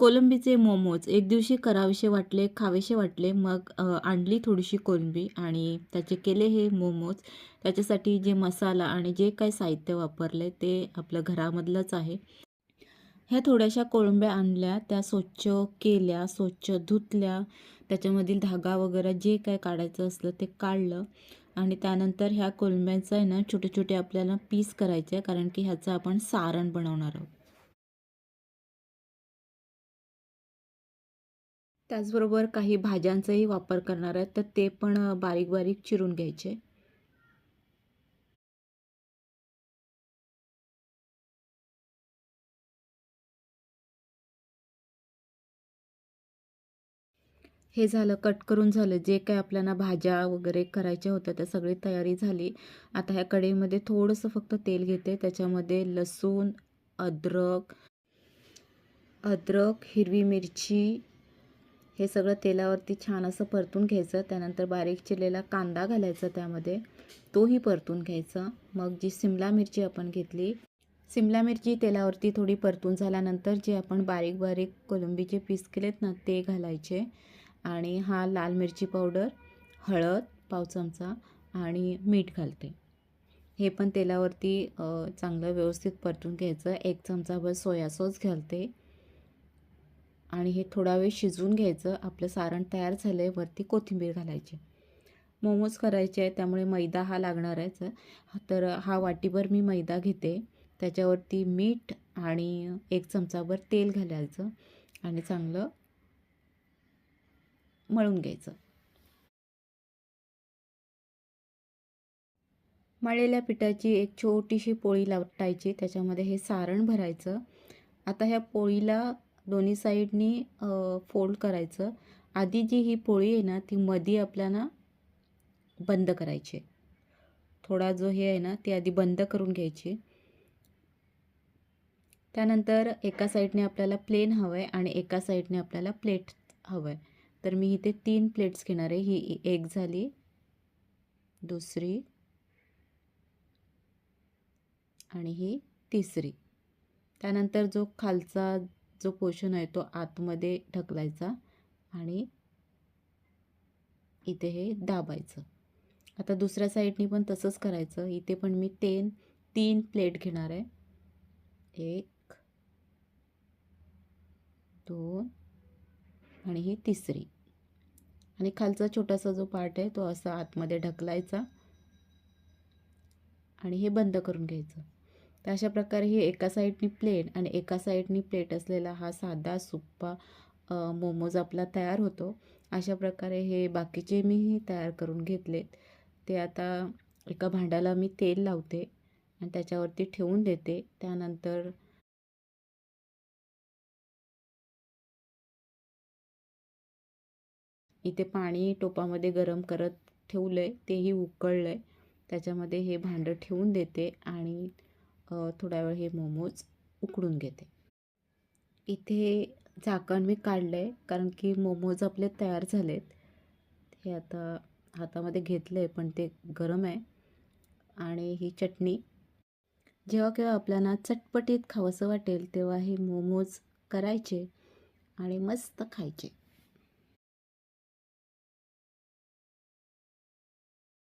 कोलंबीचे मोमोज एक दिवशी करावेसे वाटले, खावेसे वाटले. मग आणली थोडीशी कोलंबी आणि त्याचे केले हे मोमोज. त्याच्यासाठी जे मसाला आणि जे काही साहित्य वापरले ते आपलं घरामधलंच आहे. ह्या थोड्याशा कोळंब्या आणल्या, त्या स्वच्छ केल्या, स्वच्छ धुतल्या. त्याच्यामधील धागा वगैरे जे काय काढायचं असलं ते काढलं आणि त्यानंतर ह्या कोळंब्यांचं आहे ना छोटे-छोटे आपल्याला पीस करायचे आहे, कारण की ह्याचं आपण सारण बनवणार आहोत. त्याचबरोबर काही भाज्यांचाही वापर करणार आहे, तर ते पण बारीक-बारीक चिरून घ्यायचे. हे झालं, कट करून झालं. जे काही आपल्याला भाज्या वगैरे करायच्या होत्या, त्या सगळी तयारी झाली. आता ह्या कढईमध्ये थोडंसं फक्त तेल घेते. त्याच्यामध्ये लसूण, अद्रक अद्रक, हिरवी मिरची हे सगळं तेलावरती छान असं परतून घ्यायचं. त्यानंतर बारीक चिरलेला कांदा घालायचा त्यामध्ये, तोही परतून घ्यायचा. मग जी सिमला मिरची आपण घेतली, सिमला मिरची तेलावरती थोडी परतून झाल्यानंतर जे आपण बारीक बारीक कोलंबीचे पीस केलेत ना ते घालायचे. आणि हा लाल मिरची पावडर, हळद पाव चमचा आणि मीठ घालते. हे पण तेलावरती चांगलं व्यवस्थित परतून घ्यायचं. 1 चमचाभर सोया सॉस घालते आणि हे थोडा वेळ शिजवून घ्यायचं. आपलं सारण तयार झालं आहे. वरती कोथिंबीर घालायची. मोमोज करायचे आहे त्यामुळे मैदा हा लागणारच. तर हा वाटीभर मी मैदा घेते. त्याच्यावरती मीठ आणि 1 चमचाभर तेल घालायचं आणि चांगलं मळून घ्यायचं. मळलेल्या पिठाची एक छोटीशी पोळी लाटायची. त्याच्यामध्ये हे सारण भरायचं. आता ह्या पोळीला दोन्ही साईडनी फोल्ड करायचं. आधी जी ही पोळी आहे ना ती मध्ये आपल्याला बंद करायची. थोडा जो हे आहे ना ती आधी बंद करून घ्यायची. त्यानंतर एका साईडने आपल्याला प्लेन हवं आहे आणि एका साईडने आपल्याला प्लेट हवं आहे. तर मी इथे 3 प्लेट्स घेणार आहे. ही एक झाली, दुसरी आणि ही तिसरी. त्यानंतर जो खालचा जो पोर्शन आहे तो आतमध्ये ढकलायचा आणि इथे हे दाबायचं. आता दुसऱ्या साईडनी पण तसंच करायचं. इथे पण मी 3 प्लेट घेणार आहे. 1, 2 आणि ही तिसरी. आणि खालचा छोटासा जो पार्ट आहे तो असा आतमध्ये ढकलायचा आणि हे बंद करून घ्यायचं. तर अशा प्रकारे हे एका साईडनी प्लेन आणि एका साईडनी प्लेट असलेला हा साधा सोप्पा मोमोज आपला तयार होतो. अशा प्रकारे हे बाकीचे मीही तयार करून घेतलेत. ते आता एका भांड्याला मी तेल लावते आणि त्याच्यावरती ठेवून देते. त्यानंतर इथे पाणी टोपामध्ये गरम करत ठेवलं आहे, तेही उकळलं आहे. त्याच्यामध्ये हे भांडं ठेवून देते आणि थोडा वेळ हे मोमोज उकडून घेते. इथे झाकण मी काढलं आहे कारण की मोमोज आपले तयार झालेत. हे आता हातामध्ये घेतलं आहे पण ते गरम आहे. आणि ही चटणी. जेव्हा केव्हा आपल्याला चटपटीत खावंसं वाटेल तेव्हा हे मोमोज करायचे आणि मस्त खायचे.